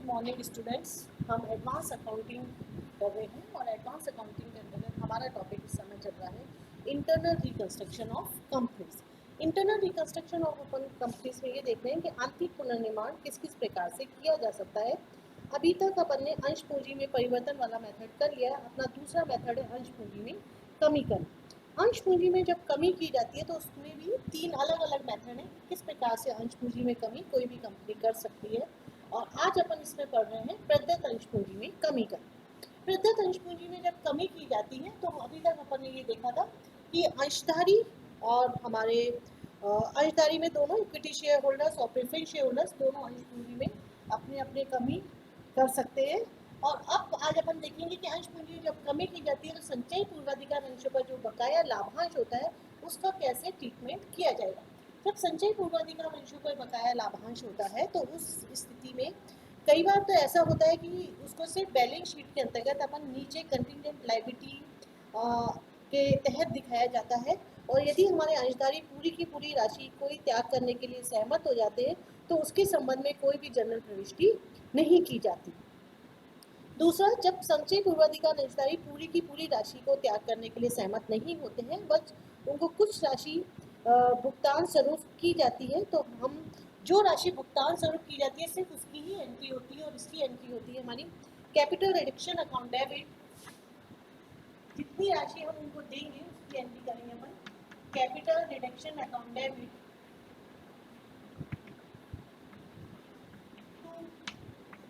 Morning students. हम advance accounting कर रहे हैं और एडवांस अकाउंटिंग के अंतर्गत हमारा टॉपिक इस समय चल रहा है internal reconstruction of companies. Internal reconstruction of upon companies में ये देख रहे हैं कि आंतरिक पुनर्निर्माण किस किस प्रकार से किया जा सकता है। अभी तक अपन ने अंश पूंजी में परिवर्तन वाला मेथड कर लिया है। अपना दूसरा मेथड है अंश पूंजी में कमी करना। अंश पूंजी में जब कमी की जाती है तो उसमें भी तीन अलग अलग मेथड हैं किस प्रकार से अंश पूंजी में कमी कोई भी कंपनी कर सकती है। और आज अपन इसमें पढ़ रहे हैं प्रदत्त अंश पूंजी में कमी का। प्रदत्त अंश पूंजी में जब कमी की जाती है तो अभी तक अपन ने ये देखा था कि अंशधारी और हमारे अंशधारी में दोनों इक्विटी शेयर होल्डर्स और प्रेफरेंस शेयर होल्डर्स दोनों अंश पूंजी में अपने अपने कमी कर सकते हैं। और अब आज अपन देखेंगे कि अंश पूंजी जब कमी की जाती है तो संचयी पूर्वाधिकार अंशों पर जो बकाया लाभांश होता है उसका कैसे ट्रीटमेंट किया जाएगा। जब संचयी पूर्वाधिकार अंशों पर बकाया लाभांश होता है तो उस स्थिति में कई बार तो ऐसा होता है कि उसको सिर्फ बैलेंस शीट के अंतर्गत अपन नीचे कंटिंजेंट लायबिलिटी के तहत दिखाया जाता है। और यदि हमारे अंशधारी पूरी की पूरी राशि कोई त्याग करने के लिए सहमत हो जाते हैं तो उसके संबंध में कोई भी जनरल प्रविष्टि नहीं की जाती। दूसरा, जब संचयी पूर्वाधिकार अंशधारी पूरी की पूरी राशि को त्याग करने के लिए सहमत नहीं होते हैं बस उनको कुछ राशि भुगतान स्वरूप की जाती है तो हम जो राशि भुगतान स्वरूप की जाती है सिर्फ उसकी ही एंट्री होती है और इसकी एंट्री होती है हमारी कैपिटल रिडक्शन अकाउंट डेबिट। जितनी राशि हम उनको देंगे उसकी एंट्री करेंगे अपन capital reduction account debit to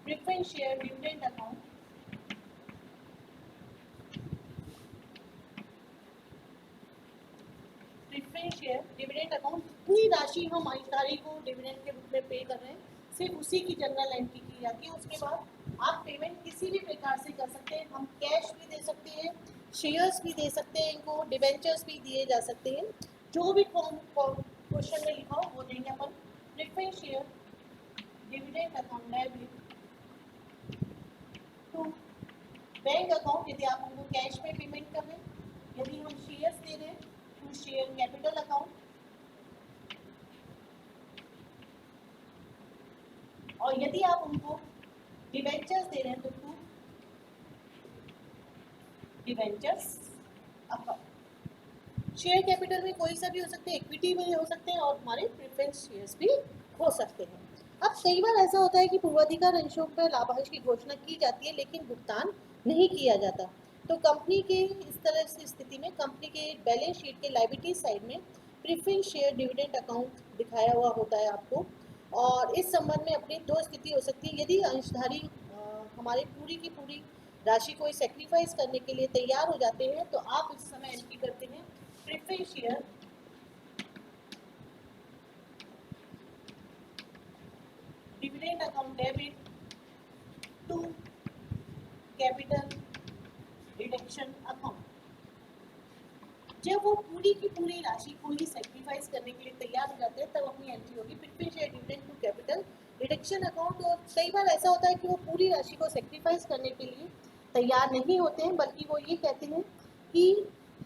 preference share dividend account preference share dividend account. जितनी राशि हम अंशधारी को डिविडेंड के रूप में पे कर रहे हैं सिर्फ उसी की जनरल एंट्री की जाती है। उसके बाद आप पेमेंट किसी भी प्रकार से कर सकते हैं। हम कैश भी दे सकते हैं, शेयर्स भी दे सकते हैं, इनको डिबेंचर्स भी दिए जा सकते हैं। जो भी क्वेश्चन में लिखा हो वो देंगे अपन। Preference share dividend account debit to bank account यदि आप उनको कैश में पेमेंट कर रहे हैं। यदि हम शेयर्स दे रहे हैं टू शेयर कैपिटल अकाउंट और यदि आप उनको डिबेंचर्स दे रहे हैं तो to debentures account. Share capital में कोई सा भी हो सकते हैं, इक्विटी में हो सकते हैं और हमारे प्रेफरेंस शेयर्स भी हो सकते हैं। अब कई बार ऐसा होता है कि पूर्वाधिकार अंशों पर लाभांश की घोषणा की जाती है लेकिन भुगतान नहीं किया जाता। तो कंपनी के इस तरह से स्थिति में कंपनी के बैलेंस शीट के लायबिलिटी साइड में प्रेफरेंस शेयर डिविडेंड अकाउंट दिखाया हुआ होता है आपको। और इस संबंध में अपनी दो स्थिति हो सकती है। यदि अंशधारी हमारी पूरी की पूरी राशि को सेक्रीफाइस करने के लिए तैयार हो जाते हैं तो आप इस समय एंट्री करते हैं preference share dividend account debit to capital reduction account. जब वो पूरी की पूरी राशि को ही सेक्रीफाइस करने के लिए तैयार हो जाते हैं तब अपनी एंट्री होगी preference share dividend to capital reduction account. और कई बार ऐसा होता है कि वो पूरी राशि को सेक्रीफाइस करने के लिए तैयार नहीं होते हैं बल्कि वो ये कहते हैं कि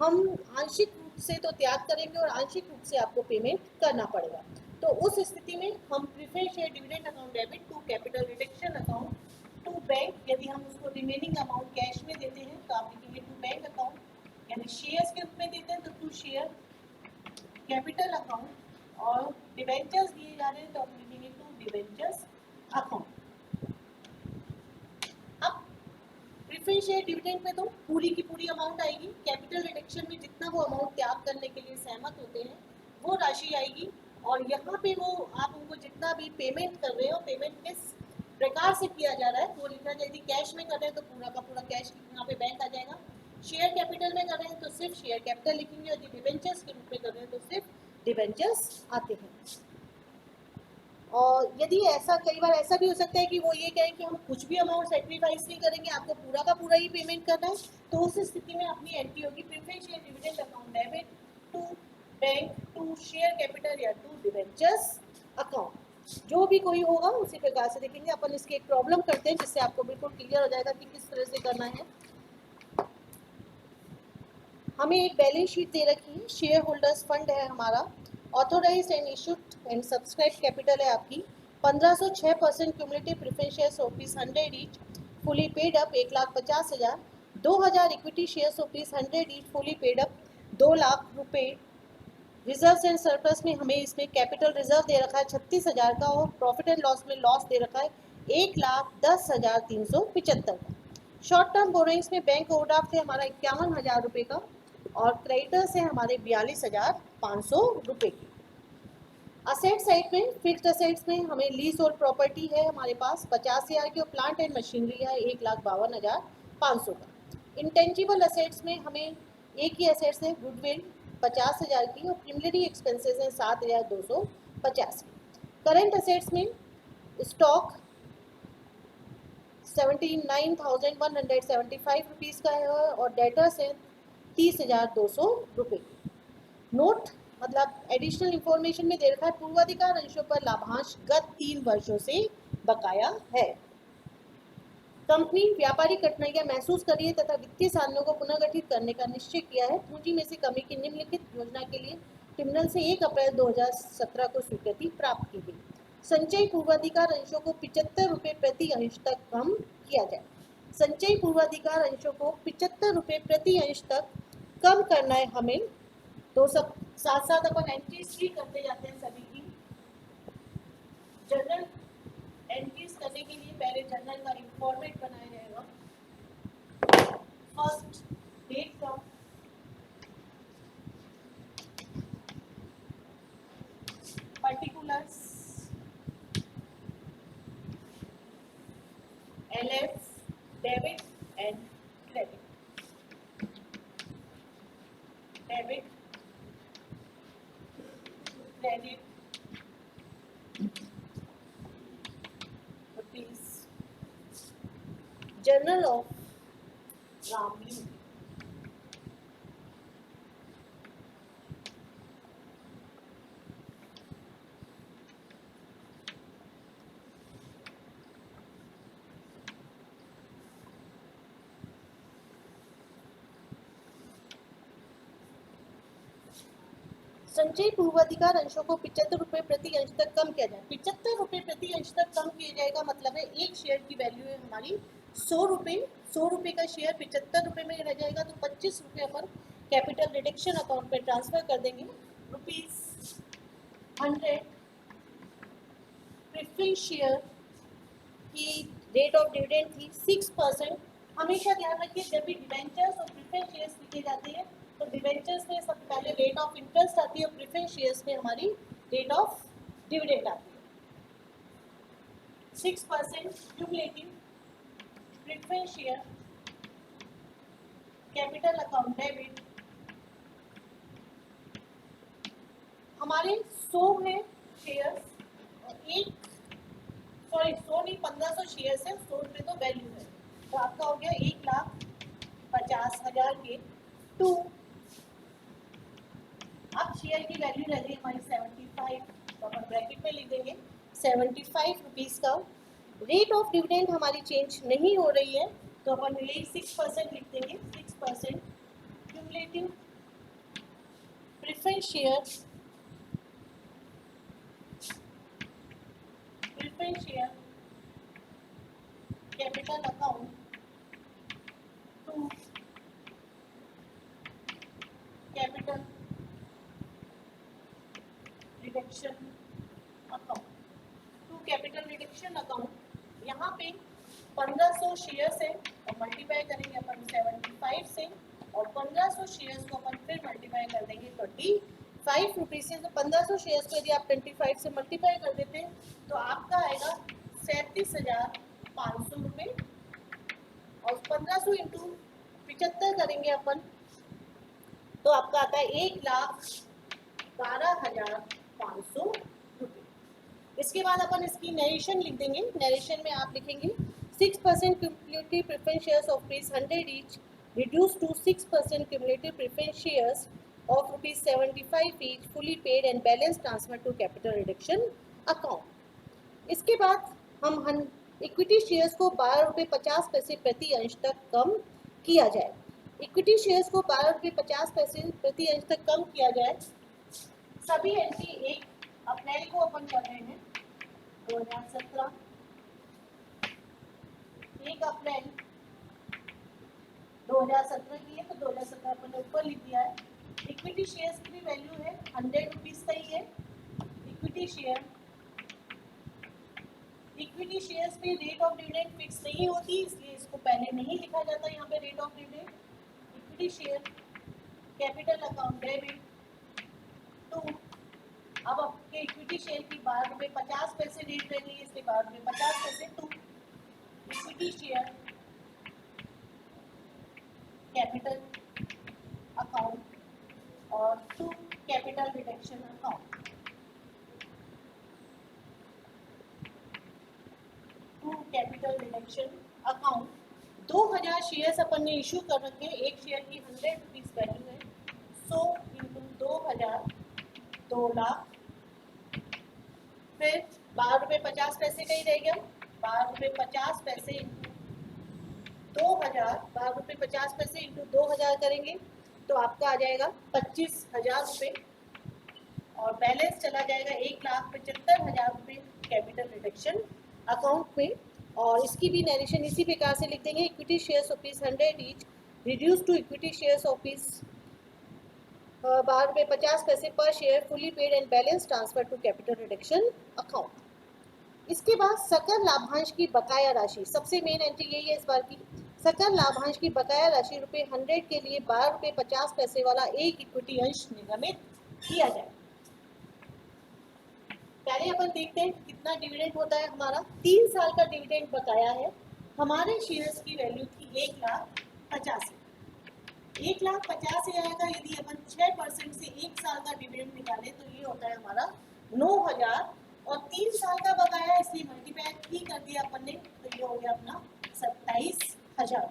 हम आंशिक रूप से तो त्याग करेंगे और आंशिक रूप से आपको पेमेंट करना पड़ेगा। तो उस स्थिति में हम preference share dividend account debit to capital reduction account to bank, यदि हम उसको रिमेनिंग अमाउंट कैश में देते हैं तो आप लिखेंगे टू बैंक अकाउंट। यानी शेयर्स के रूप में देते हैं तो टू शेयर कैपिटल अकाउंट और डिबेंचर्स दिए जा रहे हैं तो आप लिखेंगे टू डिबेंचर्स अकाउंट। अब प्रेफरेंस शेयर डिविडेंड में तो पूरी की पूरी अमाउंट आएगी। कैपिटल रिडक्शन में जितना वो अमाउंट त्याग करने के लिए सहमत होते हैं वो राशि आएगी और यहाँ पे वो आप उनको जितना भी पेमेंट कर रहे हो पेमेंट किस प्रकार से किया जा रहा है वो लिखना चाहिए। यदि कैश में कर रहे हैं तो पूरा का पूरा कैश यहाँ पे बैंक आ जाएगा। शेयर कैपिटल में कर रहे हैं तो सिर्फ शेयर कैपिटल लिखेंगे और डिबेंचर्स के रूप में कर रहे हैं तो सिर्फ डिबेंचर्स आते हैं। और यदि ऐसा कई बार ऐसा भी हो सकता है कि वो ये कहें कि हम कुछ भी अमाउंट सेक्रीफाइस नहीं करेंगे, आपको पूरा का पूरा ही पेमेंट करना है, तो उस स्थिति में अपनी एंट्री होगी preference share dividend account debit to bank to share capital या टू डिबेंचर्स अकाउंट। जो भी कोई होगा उसी प्रकार से देखेंगे। अपन इसकी एक प्रॉब्लम करते हैं जिससे आपको बिल्कुल क्लियर हो जाएगा कि किस तरह से करना है। हमें एक बैलेंस शीट दे रखी है, शेयर होल्डर्स फंड है हमारा, authorised and issued and subscribe capital है आपकी 1506% cumulative preference shares office 100 each fully paid up 1,50,000, 2000 equity shares office 100 each fully paid up 2 lakh रुपए। रिजर्व्स एंड सरप्लस में हमें इसमें कैपिटल रिजर्व दे रखा है 36,000 का और प्रॉफिट एंड लॉस में लॉस दे रखा है 1,10,375 का। शॉर्ट टर्म बोरोइंग्स में बैंक ओवरड्राफ्ट है हमारा 51,000 रुपये का और क्रेडिटर्स है हमारे 42,500 रुपये की। असेट साइड में फिक्स्ड असेट्स में हमें लीज और प्रॉपर्टी है हमारे पास 50,000 की और प्लांट एंड मशीनरी है 1,52,500 का। इंटेंजिबल असेट्स में हमें एक ही असेट्स है गुडविल 50,000 की और प्रिमिलरी एक्सपेंसेस हैं 7,250 की। करेंट असेट्स में स्टॉक 79,175 रुपीज़ का है और डेटर्स है 30,200 रुपये। नोट मतलब एडिशनल इंफॉर्मेशन में दे रखा है पूर्वाधिकार अंशों पर लाभांश गत 3 वर्षों से बकाया है। कंपनी व्यापारिक कठिनाइयां महसूस कर रही है तथा वित्तीय साधनों को पुनर्गठित करने का निश्चय किया है। पूंजी में से कमी की निम्नलिखित योजना के लिए ट्रिब्यूनल से 1 अप्रैल 2017 को स्वीकृति प्राप्त की गई। संचयी पूर्वाधिकार अंशों को 75 रुपये प्रति अंश तक कम किया जाए। संचयी पूर्वाधिकार अंशों को 75 रुपये प्रति अंश तक कम करना है हमें। तो सब साथ साथ अपन एंट्रीज भी करते जाते हैं सभी की। जर्नल एंट्रीज करने के लिए पहले जर्नल का एक फॉर्मेट बनाया जाएगा। फर्स्ट डेट का particulars LF debit and credit. Debit credit rupees journal of Ramli. संचयी पूर्वाधिकार अंशों को 75 रुपये प्रति अंश तक कम किया जाए। 75 रुपये प्रति अंश तक कम किया जाएगा मतलब है एक शेयर की वैल्यू है हमारी 100 रुपये। 100 रुपये का शेयर 75 रुपये में रह जाएगा तो 25 रुपये अपन कैपिटल रिडक्शन अकाउंट पे ट्रांसफर कर देंगे। ₹100 प्रेफरेंस शेयर की रेट ऑफ डिविडेंड थी 6%। हमेशा ध्यान रखिए जब भी डिवेंचर्स और प्रेफरेंस शेयर्स लिखे जाते हैं तो डिवेंचर्स में सबसे पहले रेट ऑफ इंटरेस्ट आती है और प्रेफरेंस शेयर्स में हमारी रेट ऑफ डिविडेंड आती है। 6% cumulative preference share capital account debit हमारे 100 है शेयर्स और 100 नहीं 1500 शेयर्स है। 100 रुपये तो वैल्यू है तो आपका हो गया 1,50,000 के 2। अब शेयर की वैल्यू रह गई हमारी 75 तो अपन ब्रैकेट में लिख देंगे 75 रुपीज़ का। रेट ऑफ डिविडेंड हमारी चेंज नहीं हो रही है तो अपन 6% लिख देंगे। 6% cumulative preference share capital account to capital reduction account. To capital reduction account यहाँ पे 1500 शेयर्स है और मल्टीप्लाई करेंगे अपन 75 से और 1500 शेयर्स को अपन फिर मल्टीप्लाई कर देंगे 25 रुपीज़ से। तो 1500 शेयर्स को यदि आप 25 से मल्टीप्लाई कर देते हैं तो आपका आएगा 37,500 रुपये और 1500 इंटू 75 करेंगे अपन तो आपका आता है 1,12,500 रुपये। इसके बाद अपन इसकी नरेशन लिख देंगे। नरेशन में आप लिखेंगे 6% cumulative preference shares of ₹100 each reduced to 6% cumulative preference shares of ₹75 each fully paid and balance transferred to capital reduction account। इसके बाद हम इक्विटी शेयर्स को 12 रुपये 50 पैसे प्रति अंश तक कम किया जाए। इक्विटी शेयर्स को 12 रुपये 50 पैसे प्रति अंश तक कम किया जाए। सभी एंट्री 1 अप्रैल को अपन कर रहे हैं। 2017, 1 अप्रैल 2017 की है तो 2017 अपन ने ऊपर लिख दिया है। इक्विटी शेयर्स की भी वैल्यू है 100 रुपीज का ही है। इक्विटी शेयर्स पे रेट ऑफ डिविडेंड फिक्स नहीं होती, इसलिए इसको पहले नहीं लिखा जाता यहाँ पे rate of dividend. Equity share capital account debit to, अब आपके इक्विटी शेयर की बात में 50 पैसे रेट रहेंगे, इसके बाद में 50 पैसे to equity share capital account और to capital reduction account. To capital reduction account 2000 shares अपन ने इशू कर रखे हैं, एक शेयर की 100 रुपीज वैल्यू है। 100 इंटू 2000 2 लाख, फिर 12 रुपये 50 पैसे का ही रह गया। 12 रुपये 50 पैसे इंटू 2000, 12 रुपये 50 पैसे इंटू 2000 करेंगे तो आपका आ जाएगा 25,000 रुपये और बैलेंस चला जाएगा 1,75,000 रुपये कैपिटल रिडक्शन अकाउंट में। और इसकी भी नरेशन इसी प्रकार से लिख देंगे, equity shares of 100 each reduce to equity shares of 12 रुपये 50 पैसे पर share fully paid and balance transfer to capital reduction account. इसके बाद सकल लाभांश की बकाया राशि, सबसे मेन एंट्री यही है इस बार की। सकल लाभांश की बकाया राशि रुपये 100 के लिए 12 रुपये 50 पैसे वाला एक इक्विटी अंश निगमित किया जाए। पहले अपन देखते हैं कितना डिविडेंड होता है हमारा। 3 साल का डिविडेंड बकाया है। हमारे शेयर्स की वैल्यू थी 1,50,000। 1,50,000 का यदि अपन 6% से 1 साल का डिविडेंड निकाले तो ये होता है हमारा 9,000 और 3 साल का बकाया इसलिए मल्टीप्लाई ही कर दिया अपन ने तो ये हो गया अपना 27,000।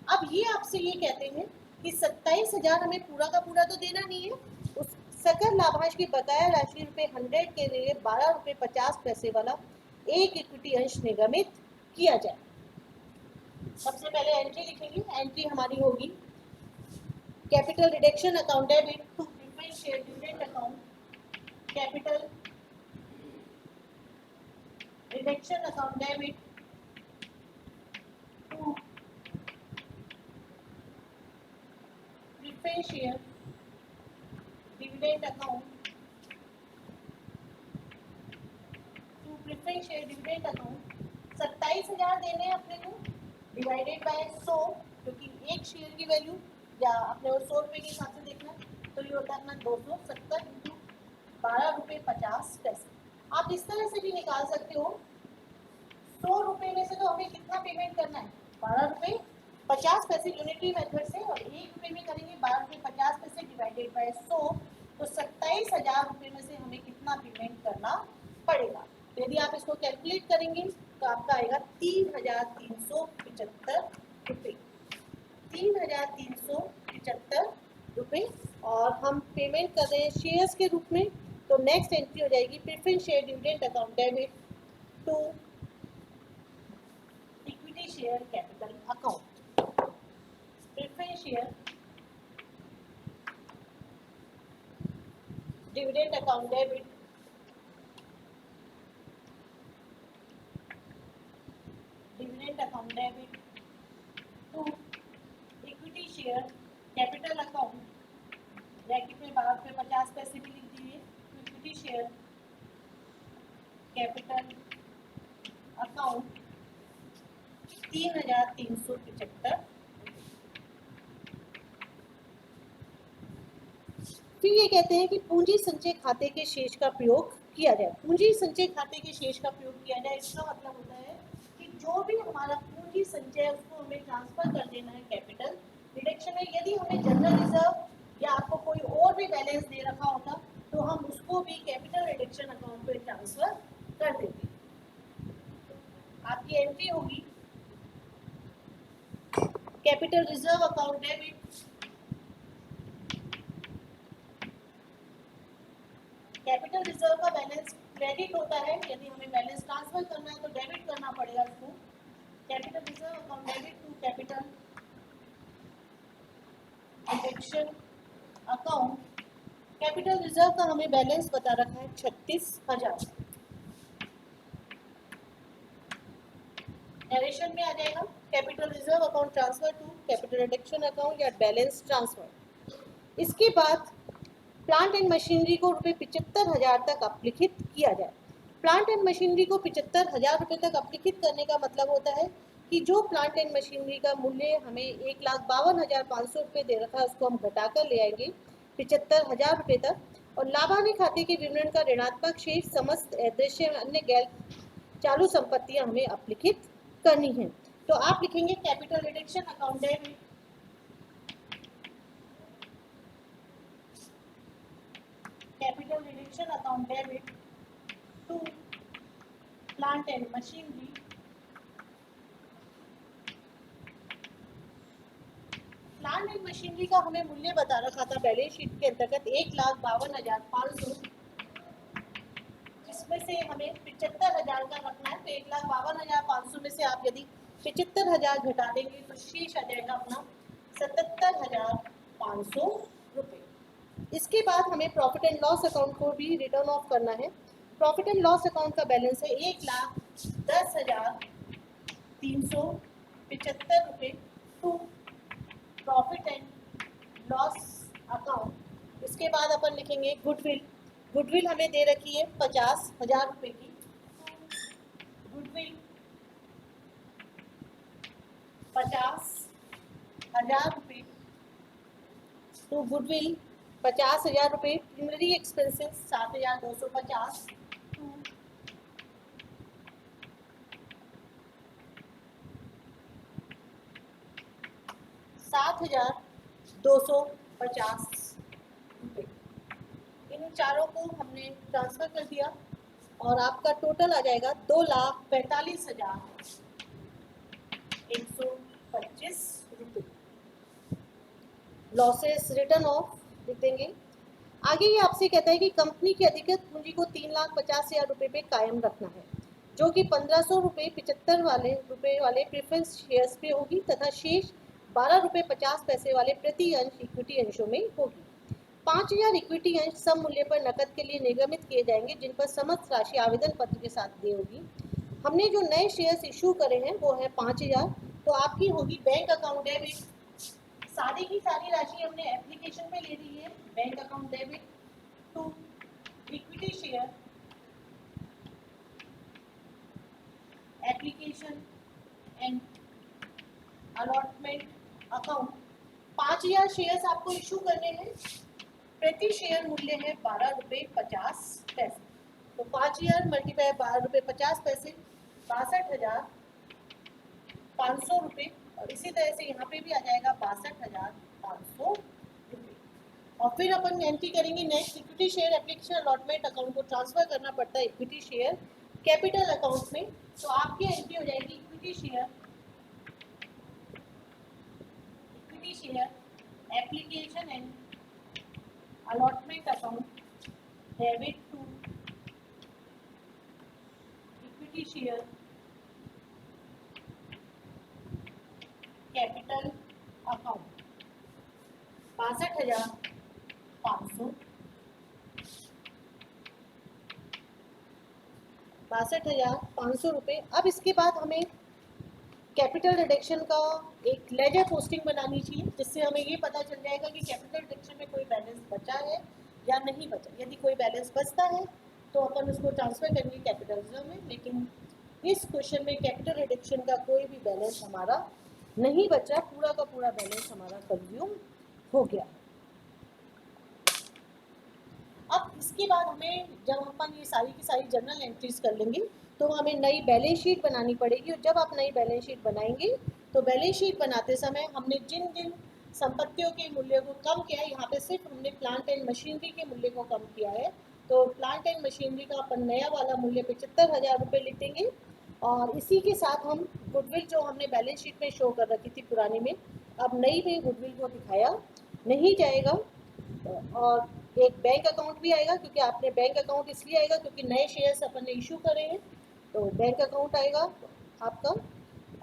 अब ये आपसे ये कहते हैं कि 27,000 हमें पूरा का पूरा तो देना नहीं है, उस सकल लाभांश की बकाया राशि रुपये 100 के लिए 12 रुपये 50 पैसे वाला एक इक्विटी अंश निगमित किया जाए। सबसे पहले एंट्री लिखेंगे, एंट्री हमारी होगी capital reduction account debit to preference share dividend account, capital reduction account debit to preference share dividend account, to preference share dividend account. 27,000 देने हैं अपने को, डिवाइडेड बाय 100 क्योंकि एक शेयर की वैल्यू या अपने और 100 रुपये के हिसाब से देखना तो ये होता है अपना 270 इंटू 12 रुपये 50 पैसे। आप इस तरह से भी निकाल सकते हो, 100 रुपये में से तो हमें कितना पेमेंट करना है 12 रुपये 50 पैसे यूनिटरी मेथड से, और 1 रुपये में करेंगे 12 रुपये 50 पैसे डिवाइडेड बाय 100 तो 27,000 रुपये में से हमें कितना पेमेंट करना पड़ेगा। यदि आप इसको कैलकुलेट करेंगे तो आपका आएगा 3,375 रुपये, 3,375 रुपये। और हम पेमेंट कर रहे हैं शेयर्स के रूप में तो नेक्स्ट एंट्री हो जाएगी preference share dividend account debit to equity share capital account. Preference share dividend account debit account debit to equity share capital account, bracket में 12 रुपये 50 पैसे भी लिख दिए, इक्विटी शेयर कैपिटल अकाउंट 3,375। फिर ये कहते हैं कि पूंजी संचय खाते के शेष का प्रयोग किया जाए। पूंजी संचय खाते के शेष का प्रयोग किया जाए इसका मतलब होता है कि जो भी हमारा पूंजी संचय है उसको हमें ट्रांसफर कर देना है कैपिटल रिडक्शन में। यदि हमें जनरल रिजर्व या आपको कोई और भी बैलेंस दे रखा होता तो हम उसको भी कैपिटल रिडक्शन अकाउंट पे ट्रांसफर कर देते। आपकी एंट्री होगी capital reserve account debit capital reserve का बैलेंस क्रेडिट होता है, यदि हमें बैलेंस ट्रांसफर करना है तो डेबिट करना पड़ेगा उसको। Capital reserve account debit to capital reduction account. Capital reserve का हमें बैलेंस बता रखा है 36,000। नरेशन में आ जाएगा capital reserve account transfer to capital reduction account या बैलेंस ट्रांसफर। इसके बाद प्लांट एंड मशीनरी को ₹75,000 तक अपलिखित किया जाए। प्लांट एंड मशीनरी को ₹75,000 तक अपलिखित करने का मतलब होता है कि जो प्लांट एंड मशीनरी का मूल्य हमें ₹1,52,500 दे रखा है उसको हम घटाकर ले आएंगे ₹75,000 तक, और लाभानी खाते के विवरण का ऋणात्मक शेष समस्त अदृश्य अन्य गैर चालू संपत्तियां हमें अपलिखित करनी है। तो आप लिखेंगे capital reduction account debit, capital reduction account debit to plant and machinery, plant and machinery का हमें मूल्य बता रखा था बैलेंस शीट के अंतर्गत 1,52,500, जिसमें से हमें 75,000 का रखना है। तो 1,52,500 में से आप यदि 75,000 घटा देंगे तो शेष आ जाएगा अपना 77,500 रुपये। इसके बाद हमें प्रॉफिट एंड लॉस अकाउंट को भी रिटर्न ऑफ करना है। प्रॉफिट एंड लॉस अकाउंट का बैलेंस है 1,10,375 रुपये to profit and loss account. इसके बाद अपन लिखेंगे गुडविल। गुडविल हमें दे रखी है 50,000 रुपये की। गुडविल 50,000 रुपये, तो गुडविल 50,000 रुपये। प्रिलिमिनरी एक्सपेंसेस 7,250 टू 7,250 रुपये। इन चारों को हमने ट्रांसफर कर दिया और आपका टोटल आ जाएगा 2,45,125 रुपये। लॉसेस रिटर्न ऑफ लिख देंगे। आगे ये आपसे कहता है कि कंपनी की अधिकृत पूंजी को 3,50,000 रुपये पे कायम रखना है, जो कि 1,500 रुपये 75 रुपये वाले प्रेफरेंस शेयर्स पे होगी तथा शेष 12 रुपये 50 पैसे वाले प्रति अंश इक्विटी अंशों में होगी। 5,000 इक्विटी अंश सम मूल्य पर नकद के लिए निर्गमित किए जाएंगे, जिन पर समस्त राशि आवेदन पत्र के साथ दी होगी। हमने जो नए शेयर्स इशू करे हैं वो है 5,000, तो आपकी होगी बैंक अकाउंट डेबिट। सारी की सारी राशि हमने एप्लीकेशन में ले ली है। Bank account debit to equity share application and allotment account. 5,000 shares आपको इशू करने हैं। प्रति शेयर मूल्य है 12 रुपये 50 पैसे। तो 5,000 मल्टीप्लाई 12 रुपये 50 पैसे 62,500 रुपये, और इसी तरह से यहाँ पे भी आ जाएगा 62,500 रुपये। और फिर अपन एंट्री करेंगे next equity share application allotment account को ट्रांसफर करना पड़ता है इक्विटी शेयर कैपिटल अकाउंट में। तो आपकी एंट्री हो जाएगी equity share application and allotment account debit to equity share capital account 62,500 रुपये। अब इसके बाद हमें कैपिटल रिडक्शन का एक लेजर पोस्टिंग बनानी चाहिए, जिससे हमें ये पता चल जाएगा कि कैपिटल रिडक्शन में कोई बैलेंस बचा है या नहीं बचा। यदि कोई बैलेंस बचता है तो अपन उसको ट्रांसफर करेंगे कैपिटल रिजर्व में, लेकिन इस क्वेश्चन में कैपिटल रिडक्शन का कोई भी बैलेंस हमारा नहीं बचा, पूरा का पूरा बैलेंस हमारा कंज्यूम हो गया। अब इसके बाद हमें जब अपन ये सारी की सारी जर्नल एंट्रीज कर लेंगे तो हमें नई बैलेंस शीट बनानी पड़ेगी। और जब आप नई बैलेंस शीट बनाएंगे तो बैलेंस शीट बनाते समय हमने जिन जिन संपत्तियों के मूल्य को कम किया है, यहाँ पे सिर्फ हमने प्लांट एंड मशीनरी के मूल्य को कम किया है। तो प्लांट एंड मशीनरी का अपन नया वाला मूल्य 75,000 रुपये लिख देंगे, और इसी के साथ हम गुडविल जो हमने बैलेंस शीट में शो कर रखी थी पुरानी में, अब नई में गुडविल को दिखाया नहीं जाएगा। और एक बैंक अकाउंट भी आएगा, क्योंकि आपने बैंक अकाउंट इसलिए आएगा क्योंकि नए शेयर्स अपन ने इशू करे हैं, तो बैंक अकाउंट आएगा आपका।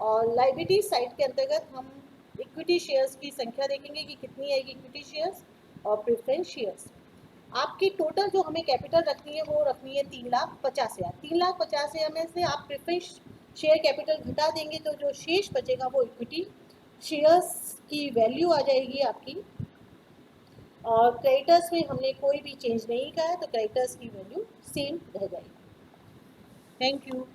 और लायबिलिटी साइड के अंतर्गत हम इक्विटी शेयर्स की संख्या देखेंगे कि कितनी आएगी इक्विटी शेयर्स और प्रेफरेंस शेयर्स। आपकी टोटल जो हमें कैपिटल रखनी है वो रखनी है 3,50,000। 3,50,000 में से आप प्रेफरेंस शेयर कैपिटल घटा देंगे तो जो शेष बचेगा वो इक्विटी शेयर्स की वैल्यू आ जाएगी आपकी। और क्रेडिटर्स में हमने कोई भी चेंज नहीं किया है तो क्रेडिटर्स की वैल्यू सेम रह जाएगी। Thank you.